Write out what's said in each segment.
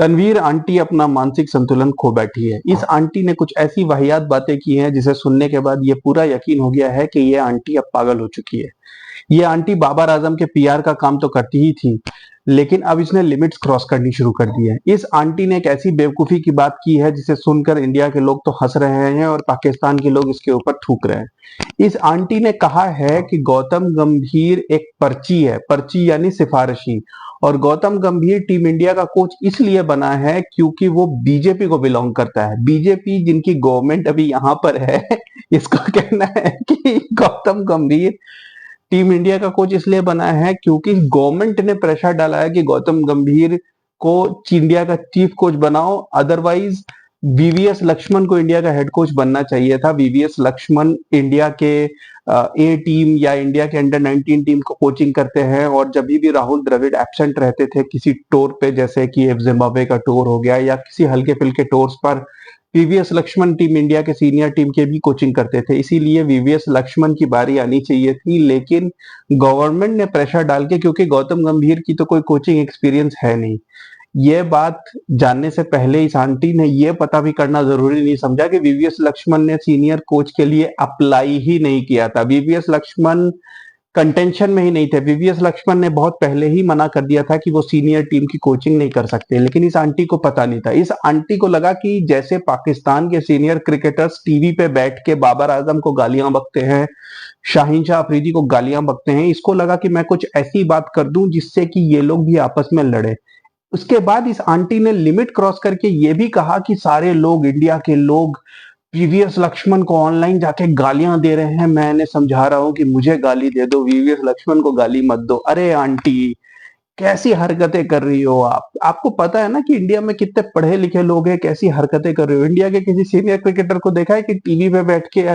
Tanveer aunty अपना मानसिक संतुलन खो बैठी है। इस आंटी ने कुछ ऐसी वाहियात बातें की हैं जिसे सुनने के बाद ये पूरा यकीन हो गया है कि ये आंटी अब पागल हो चुकी है। ये आंटी बाबर आजम के पीआर का काम तो करती ही थी, लेकिन अब इसने लिमिट्स क्रॉस करनी शुरू कर दी है। इस आंटी ने एक ऐसी बेवकूफी की बात की है जिसे सुनकर इंडिया के लोग तो हंस रहे हैं और पाकिस्तान के लोग इसके ऊपर थूक रहे हैं। इस आंटी ने कहा है कि गौतम गंभीर एक पर्ची है, पर्ची यानी सिफारिशी, और गौतम गंभीर टीम इंडिया का कोच इसलिए बना है क्योंकि वो बीजेपी को बिलोंग करता है। बीजेपी जिनकी गवर्नमेंट अभी यहाँ पर है, इसका कहना है कि गौतम गंभीर टीम इंडिया का कोच इसलिए बना है क्योंकि गवर्नमेंट ने प्रेशर डाला है कि गौतम गंभीर को इंडिया का चीफ कोच बनाओ, अदरवाइज वीवीएस लक्ष्मण को इंडिया का हेड कोच बनना चाहिए था। वीवीएस लक्ष्मण इंडिया के ए टीम या इंडिया के अंडर 19 टीम को कोचिंग करते हैं, और जब भी राहुल द्रविड़ एब्सेंट रहते थे किसी टूर पे, जैसे कि जिम्बाब्वे का टूर हो गया या किसी हल्के फुल्के टूर्स पर, वीवीएस लक्ष्मण टीम इंडिया के सीनियर टीम के भी कोचिंग करते थे। इसीलिए वीवीएस लक्ष्मण की बारी आनी चाहिए थी, लेकिन गवर्नमेंट ने प्रेशर डाल के, क्योंकि गौतम गंभीर की तो कोई कोचिंग एक्सपीरियंस है नहीं, ये बात जानने से पहले इस आंटी ने ये पता भी करना जरूरी नहीं समझा कि वीवीएस लक्ष्मण ने सीनियर कोच के लिए अप्लाई ही नहीं किया था। वीवीएस लक्ष्मण कंटेंशन में ही नहीं थे। वीवीएस लक्ष्मण ने बहुत पहले ही मना कर दिया था कि वो सीनियर टीम की कोचिंग नहीं कर सकते, लेकिन इस आंटी को पता नहीं था। इस आंटी को लगा कि जैसे पाकिस्तान के सीनियर क्रिकेटर्स टीवी पे बैठ के बाबर आजम को गालियां बकते हैं, शाहीन शाह अफरीदी को गालियां बकते हैं, इसको लगा कि मैं कुछ ऐसी बात कर दूं जिससे कि ये लोग भी आपस में लड़े। उसके बाद इस आंटी ने लिमिट क्रॉस करके ये भी कहा कि सारे लोग, इंडिया के लोग वीवीएस लक्ष्मण को ऑनलाइन जाके गालियां दे रहे हैं, मैं इन्हें समझा रहा हूं कि मुझे गाली दे दो, वीवीएस लक्ष्मण को गाली मत दो। अरे आंटी, कैसी हरकतें कर रही हो आप? आपको पता है ना कि इंडिया में कितने पढ़े लिखे लोग हैं, कैसी हरकतें कर रहे हो? इंडिया के किसी सीनियर क्रिकेटर को देखा है कि टीवी पे बैठ के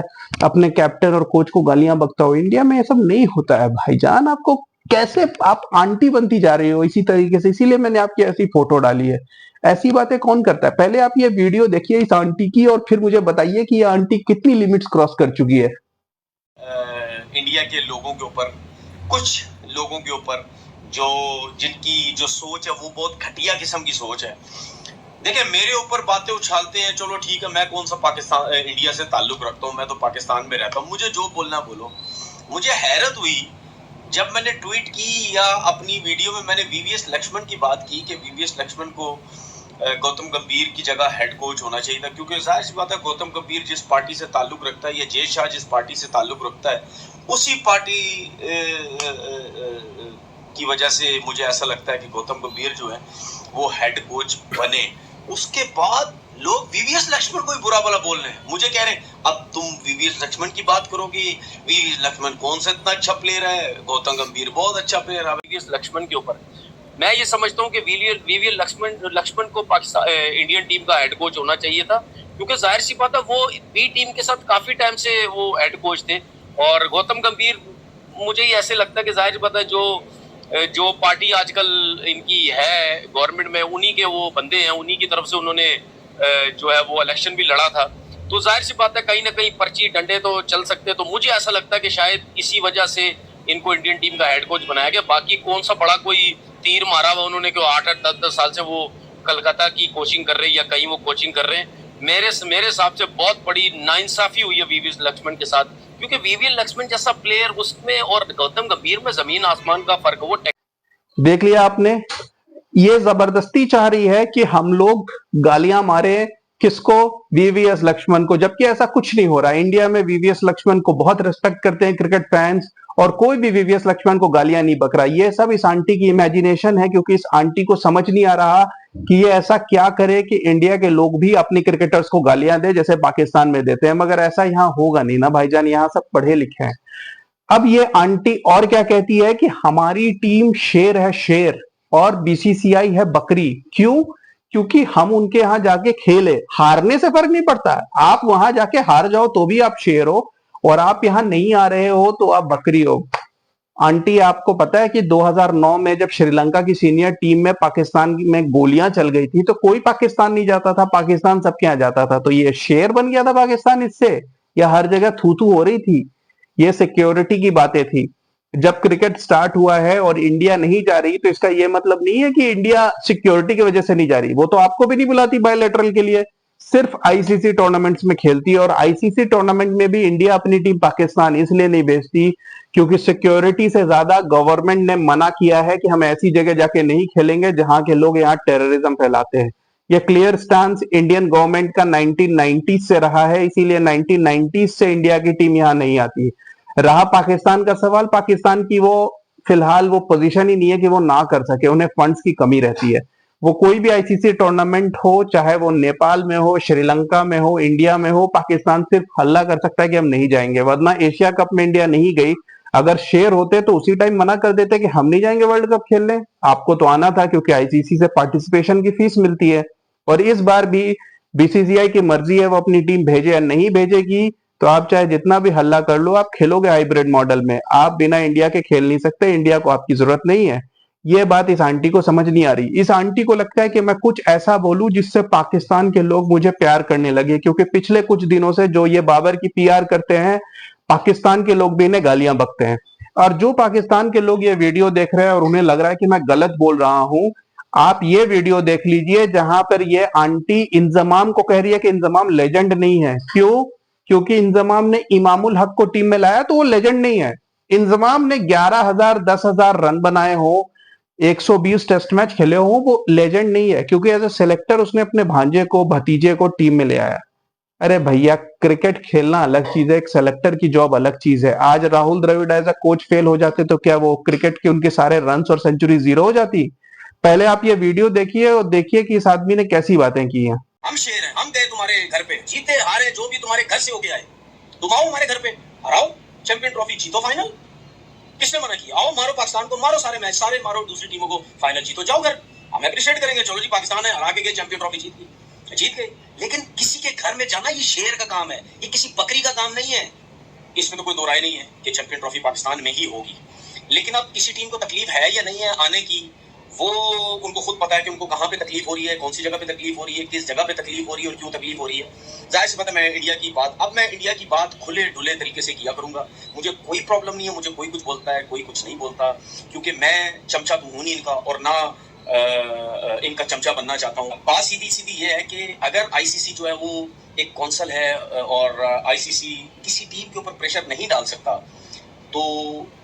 अपने कैप्टन और कोच को गालियां बकता हो? इंडिया में ये सब नहीं होता है भाईजान। आपको कैसे आप आंटी बनती जा रही हो इसी तरीके से? इसीलिए मैंने आपकी ऐसी फोटो डाली है। ऐसी बातें कौन करता है? पहले आप ये वीडियो देखिए इस आंटी की, और फिर मुझे बताइए कि ये आंटी कितनी लिमिट्स क्रॉस कर चुकी है। इंडिया के लोगों के ऊपर, कुछ लोगों के ऊपर जो जिनकी जो सोच है वो बहुत घटिया किस्म की सोच है। देखिए, मेरे ऊपर बातें उछालते हैं, चलो ठीक है, मैं कौन सा पाकिस्तान इंडिया से ताल्लुक रखता हूँ, मैं तो पाकिस्तान में रहता हूँ, मुझे जो बोलना बोलो। मुझे हैरत हुई जब मैंने ट्वीट की या अपनी वीडियो में मैंने वीवीएस लक्ष्मण की बात की कि वीवीएस लक्ष्मण को गौतम गंभीर की जगह हेड कोच होना चाहिए था, क्योंकि जाहिर सी बात है गौतम गंभीर जिस पार्टी से ताल्लुक रखता है या जय शाह जिस पार्टी से ताल्लुक रखता है, उसी पार्टी की वजह से मुझे ऐसा लगता है कि गौतम गंभीर जो है वो हेड कोच बने। उसके बाद लोग वीवीएस लक्ष्मण को ही बुरा भला बोल रहे हैं, मुझे कह रहे हैं अब तुम वीवीएस लक्ष्मण की बात करोगे, वीवीएस लक्ष्मण कौन सा इतना अच्छा प्लेयर है, गौतम गंभीर बहुत अच्छा प्लेयर है। वीवीएस लक्ष्मण के ऊपर मैं ये समझता हूँ कि वीवीएस लक्ष्मण को पाकिस्तान इंडियन टीम का हेड कोच होना चाहिए था, क्योंकि जाहिर सी बात है वो बी टीम के साथ काफी टाइम से वो हेड कोच थे। और गौतम गंभीर, मुझे ही ऐसे लगता है कि जाहिर सी बात है जो पार्टी आजकल इनकी है गवर्नमेंट में, उन्हीं के वो बंदे हैं, उन्हीं की तरफ से उन्होंने जो है वो इलेक्शन भी लड़ा था। तो जाहिर सी बात है कहीं ना कहीं पर्ची डंडे तो चल सकते। तो मुझे ऐसा लगता है कि शायद इसी वजह से इनको इंडियन टीम का हेड कोच बनाया गया। बाकी कौन सा बड़ा कोई तीर मारा हुआ उन्होंने कि 8-8 10-10 साल से वो कलकत्ता की कोचिंग कर रहे हैं या कहीं वो कोचिंग कर रहे हैं। मेरे हिसाब से बहुत बड़ी नाइंसाफी हुई है वीवीएस लक्ष्मण के साथ, क्योंकि वीवीएस लक्ष्मण जैसा प्लेयर उसमें और गौतम गंभीर में जमीन आसमान का फर्क है। वो देख लिया आपने, ये जबरदस्ती चाह रही है कि हम लोग गालियां मारे किसको? वीवीएस लक्ष्मण को, जबकि ऐसा कुछ नहीं हो रहा है। इंडिया में वीवीएस लक्ष्मण को बहुत रिस्पेक्ट करते हैं क्रिकेट फैंस, और कोई भी वीवीएस लक्ष्मण को गालियां नहीं बक रहा। ये सब इस आंटी की इमेजिनेशन है, क्योंकि इस आंटी को समझ नहीं आ रहा कि ये ऐसा क्या करे कि इंडिया के लोग भी अपने क्रिकेटर्स को गालियां दे जैसे पाकिस्तान में देते हैं। मगर ऐसा यहाँ होगा नहीं ना भाईजान, यहाँ सब पढ़े लिखे हैं। अब ये आंटी और क्या कहती है कि हमारी टीम शेर है, शेर, और बीसीसीआई है बकरी। क्यों? क्योंकि हम उनके यहां जाके खेले। हारने से फर्क नहीं पड़ता, आप वहां जाके हार जाओ तो भी आप शेर हो, और आप यहां नहीं आ रहे हो तो आप बकरी हो। आंटी, आपको पता है कि 2009 में जब श्रीलंका की सीनियर टीम में पाकिस्तान में गोलियां चल गई थी तो कोई पाकिस्तान नहीं जाता था, पाकिस्तान सबके यहां जाता था। तो ये शेर बन गया था पाकिस्तान इससे, या हर जगह थू थू हो रही थी? ये सिक्योरिटी की बातें थी। जब क्रिकेट स्टार्ट हुआ है और इंडिया नहीं जा रही तो इसका यह मतलब नहीं है कि इंडिया सिक्योरिटी की वजह से नहीं जा रही, वो तो आपको भी नहीं बुलाती बायलैटरल के लिए, सिर्फ आईसीसी टूर्नामेंट्स में खेलती है। और आईसीसी टूर्नामेंट में भी इंडिया अपनी टीम पाकिस्तान इसलिए नहीं भेजती क्योंकि सिक्योरिटी से ज्यादा गवर्नमेंट ने मना किया है कि हम ऐसी जगह जाके नहीं खेलेंगे जहां के लोग यहाँ टेररिज्म फैलाते हैं। यह क्लियर स्टांस इंडियन गवर्नमेंट का 1990 से रहा है, इसीलिए 1990 से इंडिया की टीम यहाँ नहीं आती। रहा पाकिस्तान का सवाल, पाकिस्तान की वो फिलहाल वो पोजीशन ही नहीं है कि वो ना कर सके, उन्हें फंड्स की कमी रहती है। वो कोई भी आईसीसी टूर्नामेंट हो, चाहे वो नेपाल में हो, श्रीलंका में हो, इंडिया में हो, पाकिस्तान सिर्फ हल्ला कर सकता है कि हम नहीं जाएंगे। वरना एशिया कप में इंडिया नहीं गई, अगर शेयर होते तो उसी टाइम मना कर देते कि हम नहीं जाएंगे वर्ल्ड कप खेलने, आपको तो आना था क्योंकि आईसीसी से पार्टिसिपेशन की फीस मिलती है। और इस बार भी बीसीसीआई की मर्जी है वो अपनी टीम भेजे या नहीं भेजेगी, तो आप चाहे जितना भी हल्ला कर लो, आप खेलोगे हाइब्रिड मॉडल में, आप बिना इंडिया के खेल नहीं सकते, इंडिया को आपकी जरूरत नहीं है। ये बात इस आंटी को समझ नहीं आ रही। इस आंटी को लगता है कि मैं कुछ ऐसा बोलूं जिससे पाकिस्तान के लोग मुझे प्यार करने लगे, क्योंकि पिछले कुछ दिनों से जो ये बाबर की पीआर करते हैं, पाकिस्तान के लोग भी इन्हें गालियां बकते हैं। और जो पाकिस्तान के लोग ये वीडियो देख रहे हैं और उन्हें लग रहा है कि मैं गलत बोल रहा हूं, आप ये वीडियो देख लीजिए जहां पर ये आंटी इंजमाम को कह रही है कि इंजमाम लेजेंड नहीं है। क्यों? क्योंकि इंजमाम ने इमामुल हक को टीम में लाया तो वो लेजेंड नहीं है। इंजमाम ने 11,000 10,000 रन बनाए हो, 120 टेस्ट मैच खेले हो, वो लेजेंड नहीं है, क्योंकि एज ए सेलेक्टर उसने अपने भांजे को भतीजे को टीम में ले आया। अरे भैया, क्रिकेट खेलना अलग चीज है, एक सेलेक्टर की जॉब अलग चीज है। आज Rahul Dravid as a coach fail हो जाते तो क्या वो क्रिकेट के उनके सारे रन और सेंचुरी जीरो हो जाती? पहले आप ये वीडियो देखिए और देखिए कि इस आदमी ने कैसी बातें की हैं। हम शेर हैं, हम गए तुम्हारे घर पे, जीते हारे जो भी तुम्हारे घर से होके आए, तुम आओ हमारे घर पे, हराओ, चैंपियन ट्रॉफी जीतो, फाइनल। किसने मना किया? आओ मारो पाकिस्तान को, मारो सारे मैच, सारे मारो दूसरी टीमों को, फाइनल जीतो, जाओ घर, हम एप्रिशिएट करेंगे। चलो जी, पाकिस्तान है, हरा के गए, चैंपियन ट्रॉफी जीत गए। लेकिन किसी के घर में जाना ये शेर का काम है, ये किसी बकरी का काम नहीं है। इसमें तो कोई दो राय नहीं है कि चैंपियन ट्रॉफी पाकिस्तान में ही होगी। लेकिन अब किसी टीम को तकलीफ है या नहीं है आने की, वो उनको खुद पता है कि उनको कहाँ पे तकलीफ हो रही है, कौन सी जगह पे तकलीफ हो रही है, किस जगह पे तकलीफ हो रही है और क्यों तकलीफ हो रही है। जाहिर सी बात है, मैं इंडिया की बात खुले डुले तरीके से किया करूंगा। मुझे कोई प्रॉब्लम नहीं है, मुझे कोई कुछ बोलता है, कोई कुछ नहीं बोलता, क्योंकि मैं चमचा तो हूं नहीं इनका और ना इनका चमचा बनना चाहता हूँ। बात सीधी सीधी ये है कि अगर आईसीसी जो है वो एक कौंसल है और आईसीसी किसी टीम के ऊपर प्रेशर नहीं डाल सकता, तो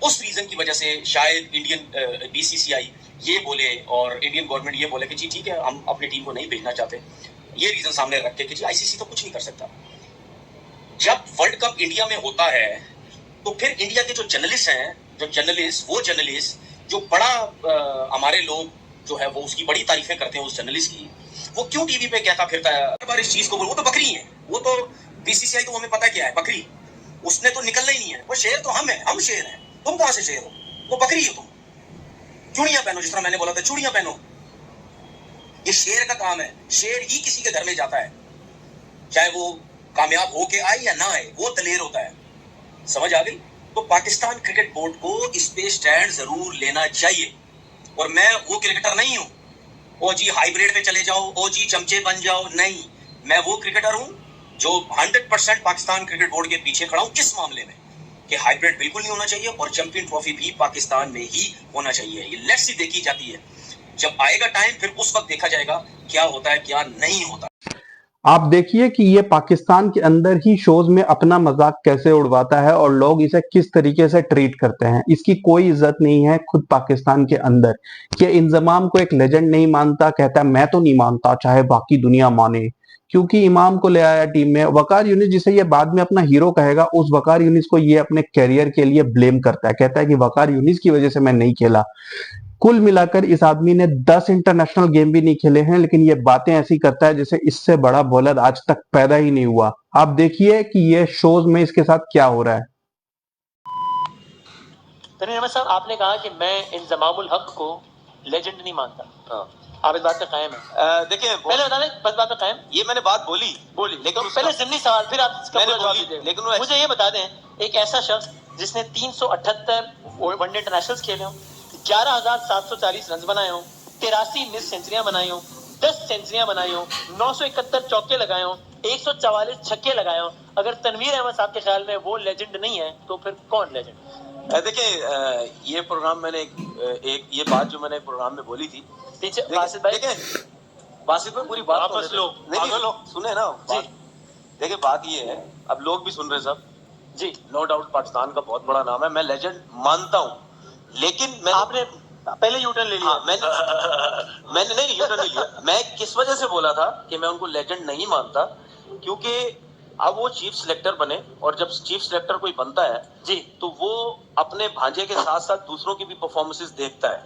उस रीजन की वजह से शायद इंडियन बीसीसीआई ये बोले और इंडियन गवर्नमेंट ये बोले कि जी ठीक है, हम अपनी टीम को नहीं भेजना चाहते। ये रीजन सामने रख के कि जी आईसीसी तो कुछ नहीं कर सकता। जब वर्ल्ड कप इंडिया में होता है तो फिर इंडिया के जो जर्नलिस्ट जो बड़ा हमारे लोग जो है वो उसकी बड़ी तारीफें करते हैं उस जर्नलिस्ट की, वो क्यों टीवी पे कहता फिरता है हर बार इस चीज को, वो तो बकरी है, वो तो बीसीसीआई तो हमें पता क्या है, बकरी, उसने तो निकलना ही नहीं है। वो शेर तो हम शेर हैं, तुम कहां से शेर हो? वो बकरी हो तुम। चूड़ियां पहनो, जिस तरह मैंने बोला था, चूड़ियां पहनो। ये शेर का काम है, शेर ही किसी के घर में जाता है, चाहे वो कामयाब होके आए या ना आए, वो दलेर होता है। समझ आ गई? तो पाकिस्तान क्रिकेट बोर्ड को इस पे स्टैंड जरूर लेना चाहिए। और मैं वो क्रिकेटर नहीं हूं ओ जी हाइब्रिड पे चले जाओ, ओ जी चमचे बन जाओ, नहीं, मैं वो क्रिकेटर हूं जो 100% पाकिस्तान क्रिकेट बोर्ड के पीछे खड़ा हूं किस मामले में कि हाइब्रिड बिल्कुल नहीं होना चाहिए और चैंपियन ट्रॉफी भी पाकिस्तान में ही होना चाहिए। ये लेट्स सी देखी जाती है, जब आएगा टाइम फिर उस वक्त देखा जाएगा क्या होता है क्या नहीं होता। आप देखिए कि ये पाकिस्तान के अंदर ही शोज में अपना मजाक कैसे उड़वाता है और लोग इसे किस तरीके से ट्रीट करते हैं। इसकी कोई इज्जत नहीं है खुद पाकिस्तान के अंदर। कि इंजमाम को एक लेजेंड नहीं मानता, कहता है मैं तो नहीं मानता चाहे बाकी दुनिया माने, क्योंकि इमाम को ले आया टीम में। वकार यूनिस, जिसे ये बाद में अपना हीरो कहेगा, उस वकार यूनिस को ये अपने कैरियर के लिए ब्लेम करता है, कहता है कि वकार यूनिस की वजह से मैं नहीं खेला। कुल मिलाकर इस आदमी ने 10 इंटरनेशनल गेम भी नहीं खेले हैं, लेकिन ये बातें ऐसी करता है जैसे इससे बड़ा बॉलर आज तक पैदा ही नहीं हुआ। आप देखिए कि ये शोज में इसके साथ क्या हो रहा है। अहमद साहब, आपने कहा कि मैं इंजमामुल हक को लेजेंड नहीं मानता। हाँ। आप इस बात पे कायम है? देखिए, पहले बता दें, बस बात पे कायम। ये मैंने बात बोली, लेकिन तो पहले जिमनी सवाल, फिर आप इसका जवाब दीजिए। लेकिन मुझे ये बता दें, एक ऐसा शख्स जिसने 378 वनडे इंटरनेशनल्स खेले हों, 11,740 रन बनाए हों, 83 मिस सेंचुरियां बनाई हों, 10 सेंचुरियां बनाई हों, 971 चौके लगाए हों, 144 छक्के लगाए हों, अगर तनवीर अहमद साहब के ख्याल में वो लेजेंड नहीं है तो फिर कौन लेजेंड? देखिए ये प्रोग्राम मैंने एक ये बात जो मैंने प्रोग्राम में बोली थी, बासित भाई, बासित में पूरी बात वापस लो, नहीं सुने ना जी। देखिए बात ये है, अब लोग भी सुन रहे सब जी, नो डाउट पाकिस्तान का बहुत बड़ा नाम है, मैं लेजेंड मानता हूँ, लेकिन मैं आपने पहले यूटर्न ले लिया। मैंने नहीं यूटर्न नहीं लिया। मैं किस वजह से बोला था कि मैं उनको लेजेंड नहीं मानता, क्योंकि अब वो चीफ सिलेक्टर बने और जब चीफ सिलेक्टर कोई बनता है जी, तो वो अपने भांजे के साथ साथ दूसरों की भी परफॉर्मेंसेस देखता है,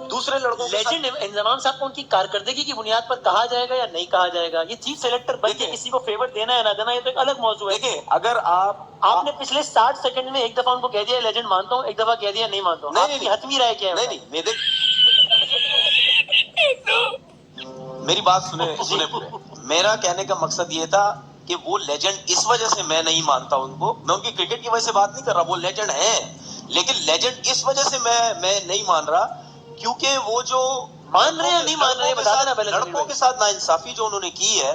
दूसरे लड़कों के लेजेंड इंजमाम साहब को उनकी कारकर्दगी की बुनियाद पर कहा जाएगा या नहीं कहा जाएगा? ये चीफ सिलेक्टर बन के किसी को फेवर देना है ना देना, ये तो एक अलग मौजूद है। देखिए अगर आपने पिछले 60 सेकंड में एक दफा उनको कह दिया लेजेंड मानता हूँ, एक दफा कह दिया नहीं मानता हूँ, नहीं हतमी राय क्या है? नहीं मेरी बात सुने पूरे। मेरा कहने का मकसद ये था कि वो लेजेंड इस वजह से मैं नहीं मानता उनको, मैं उनकी क्रिकेट की वजह से बात नहीं कर रहा, वो लेजेंड हैं, लेकिन लेजेंड इस वजह से मैं नहीं मान रहा क्योंकि वो जो मान रहे हैं नहीं मान रहे, बता देना पहले। लड़कों के साथ नाइंसाफी जो उन्होंने की है,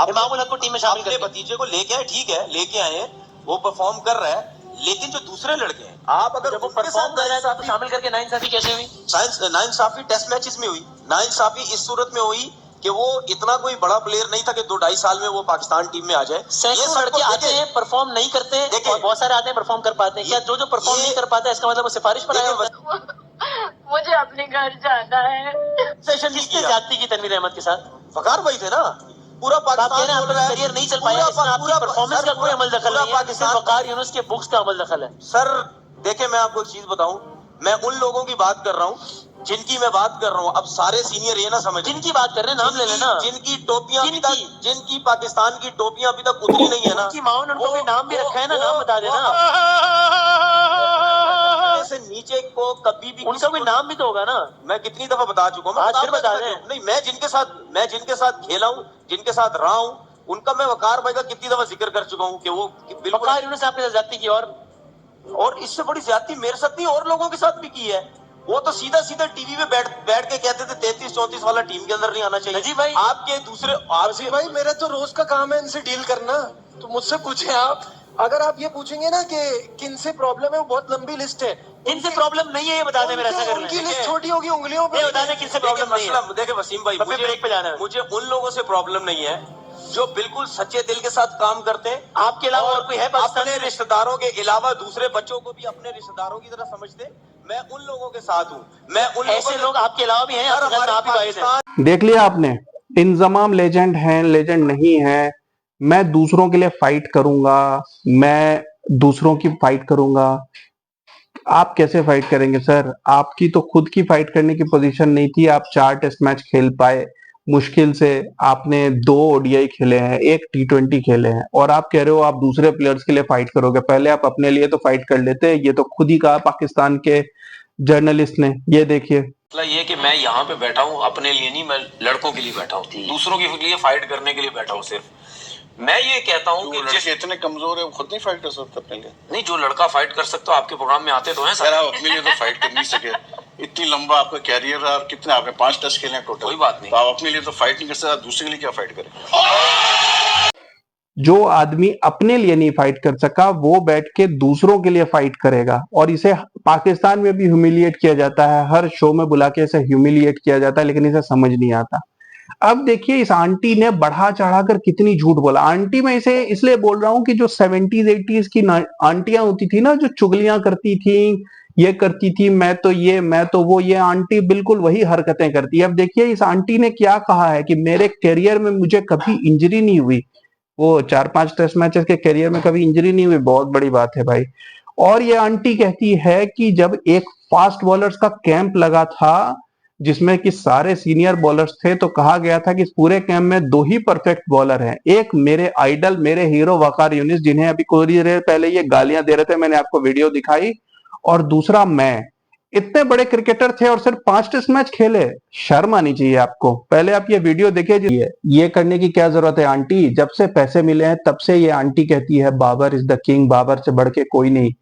इमामुल हक को टीम में शामिल अपने भतीजे को लेके आए, ठीक है लेके आए, वो परफॉर्म कर रहा है, लेकिन जो दूसरे लड़के हैं, आप अगर वो परफॉर्म कर रहे हैं तो आप शामिल करके नाइंसाफी कैसे हुई? नाइंसाफी टेस्ट मैचेस में हुई, नाइंसाफी इस सूरत में हुई कि वो इतना कोई बड़ा प्लेयर नहीं था कि 2-2.5 साल में वो पाकिस्तान टीम में आ जाए। सैकड़ों लड़के आते हैं परफॉर्म नहीं करते हैं और बहुत सारे आते हैं परफॉर्म कर पाते हैं। क्या जो परफॉर्म नहीं कर पाता है इसका मतलब वो सिफारिश पर आया होता है? मुझे अपने घर जाना है। सेशन किसने जाती की तनवीर अहमद के साथ? वकार भाई थे ना, पूरा पाकिस्तान बोल रहा है करियर नहीं चल पाया, इसमें आपकी परफॉर्मेंस का कोई अमल दखल नहीं है, सिर्फ वकार यूनुस के बुक्स का अमल दखल है। सर देखे मैं आपको एक चीज बताऊं, मैं उन लोगों की बात कर रहा हूं जिनकी मैं बात कर रहा हूं, अब सारे सीनियर ये ना समझ, जिनकी बात कर रहे हैं नाम ले लेना, जिनकी टोपियां जिनकी पाकिस्तान की टोपियां अभी तक उतरी नहीं है ना, उनकी माओ ने उनको कोई नाम भी रखा है ना, नाम बता देना। से नीचे को कभी भी उनका कोई नाम भी तो होगा ना। मैं कितनी दफा बता चुका हूं, आज फिर बता दें। नहीं मैं जिनके साथ खेला हूं, जिनके साथ रहा हूं, उनका मैं वकार भाई का कितनी दफा जिक्र कर चुका हूं कि वो वकार यूनुस आपके साथ ज्यादती की, और इससे बड़ी ज्यादती मेरे साथ नहीं और लोगों के साथ भी की है। वो तो सीधा टीवी में बैठ के कहते थे 33-34 वाला टीम के अंदर नहीं आना चाहिए। जी भाई आपके दूसरे आपसे भाई मेरा तो रोज का काम है इनसे डील करना, तो मुझसे पूछे आप। अगर आप ये पूछेंगे ना कि किन से प्रॉब्लम है, वो बहुत लंबी लिस्ट है। किन से प्रॉब्लम नहीं है ये बता दें, मेरा ऐसा करना उनकी लिस्ट छोटी होगी उंगलियों पे, बता दें किन से प्रॉब्लम नहीं है। देखिए वसीम भाई, मुझे ब्रेक पे जाना है। मुझे उन लोगों से प्रॉब्लम नहीं है जो बिल्कुल सच्चे दिल के साथ काम करते हैं, आपके अलावा और कोई है अपने रिश्तेदारों के अलावा दूसरे बच्चों को भी अपने रिश्तेदारों की तरह समझते। मैं उन लोगों के साथ हूँ, मैं उन ऐसे लोग आपके अलावा भी हैं, आप देख लिया आपने, इंजमाम लेजेंड हैं लेजेंड नहीं है, मैं दूसरों के लिए फाइट करूंगा, मैं दूसरों की फाइट करूंगा। आप कैसे फाइट करेंगे सर? आपकी तो खुद की फाइट करने की पोजीशन नहीं थी, आप 4 टेस्ट मैच खेल पाए मुश्किल से, आपने 2 ओडीआई खेले हैं, 1 टी20 खेले हैं, और आप कह रहे हो आप दूसरे प्लेयर्स के लिए फाइट करोगे। पहले आप अपने लिए तो फाइट कर लेते। ये तो खुद ही कहा पाकिस्तान के जर्नलिस्ट ने। ये देखिए, ये कि मैं यहाँ पे बैठा हूँ अपने लिए नहीं, मैं लड़कों के लिए बैठा हूँ, दूसरों के लिए फाइट करने के लिए बैठा हूँ। सिर्फ मैं ये कहता हूँ कि लड़के इतने कमजोर है वो खुद नहीं फाइट कर सकते अपने लिए। नहीं, जो लड़का फाइट कर सकता, आपके प्रोग्राम में आते तो हैं सर। आप अपने लिए तो फाइट कर नहीं सके, इतनी लंबा आपका कैरियर है, और कितने आपने 5 टेस्ट खेले हैं टोटल। कोई बात नहीं, तो आप अपने लिए तो फाइट नहीं कर सकते, दूसरे के लिए क्या फाइट करें? जो आदमी अपने लिए नहीं फाइट कर सका वो बैठ के दूसरों के लिए फाइट करेगा, और इसे पाकिस्तान में भी ह्यूमिलिएट किया जाता है, हर शो में बुला के इसे ह्यूमिलिएट किया जाता है, लेकिन इसे समझ नहीं आता। अब देखिए इस आंटी ने बढ़ा चढ़ाकर कितनी झूठ बोला। आंटी मैं इसे इसलिए बोल रहा हूं कि जो 70s 80s की आंटियां होती थी ना, जो चुगलियां करती थी, ये करती थी, मैं तो ये मैं तो वो, ये आंटी बिल्कुल वही हरकतें करती है। अब देखिए इस आंटी ने क्या कहा है कि मेरे करियर में मुझे कभी इंजरी नहीं हुई। वो 4-5 टेस्ट मैचेस के करियर में कभी इंजरी नहीं हुई, बहुत बड़ी बात है भाई। और ये आंटी कहती है कि जब एक फास्ट बॉलर्स का कैंप लगा था जिसमें कि सारे सीनियर बॉलर्स थे, तो कहा गया था कि इस पूरे कैंप में 2 ही परफेक्ट बॉलर हैं, एक मेरे आइडल मेरे हीरो वकार यूनिस, जिन्हें अभी कुछ देर पहले ये गालियां दे रहे थे, मैंने आपको वीडियो दिखाई, और दूसरा मैं। इतने बड़े क्रिकेटर थे और सिर्फ 5 टेस्ट मैच खेले। शर्म आनी चाहिए आपको। पहले आप ये वीडियो देखिए। ये करने की क्या जरूरत है आंटी? जब से पैसे मिले हैं तब से ये आंटी कहती है Babar is the king, Babar से बढ़ के कोई नहीं।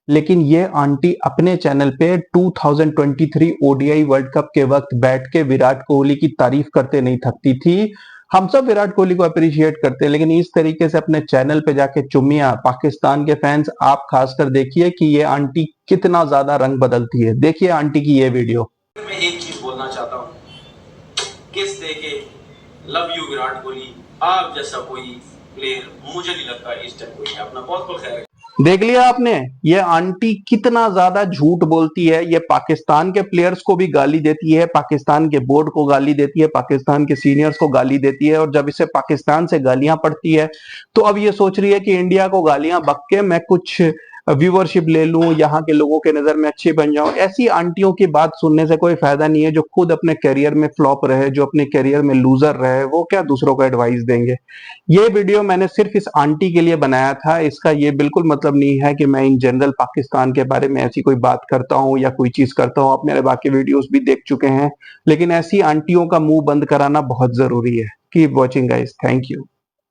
लेकिन ये आंटी अपने चैनल पे 2023 ओडीआई वर्ल्ड कप के वक्त बैठ के विराट कोहली की तारीफ करते नहीं थकती थी, हम सब विराट कोहली को अप्रिशिएट करते हैं, लेकिन इस तरीके से अपने चैनल पे जाके चुम्मियां पाकिस्तान के फैंस आप खासकर देखिए कि ये आंटी कितना ज्यादा रंग बदलती है। देखिए आंटी की ये वीडियो। मैं एक चीज बोलना चाहता हूँ, किस दे के लव यू विराट कोहली, आप जैसा कोई प्लेयर मुझे नहीं लगता इस टाइम कोई है। अपना बहुत बहुत ख्याल। देख लिया आपने, ये आंटी कितना ज्यादा झूठ बोलती है। ये पाकिस्तान के प्लेयर्स को भी गाली देती है, पाकिस्तान के बोर्ड को गाली देती है, पाकिस्तान के सीनियर्स को गाली देती है, और जब इसे पाकिस्तान से गालियां पड़ती है तो अब ये सोच रही है कि इंडिया को गालियां बक के मैं कुछ व्यूवरशिप ले लूं, यहाँ के लोगों के नजर में अच्छी बन जाऊं। ऐसी आंटियों की बात सुनने से कोई फायदा नहीं है, जो खुद अपने करियर में फ्लॉप रहे, जो अपने करियर में लूजर रहे, वो क्या दूसरों को एडवाइस देंगे। ये वीडियो मैंने सिर्फ इस आंटी के लिए बनाया था। इसका ये बिल्कुल मतलब नहीं है कि मैं इन जनरल पाकिस्तान के बारे में ऐसी कोई बात करता हूँ या कोई चीज करता हूँ। आप मेरे बाकी वीडियोस भी देख चुके हैं, लेकिन ऐसी आंटियों का मुंह बंद कराना बहुत जरूरी है। Keep watching guys, thank you.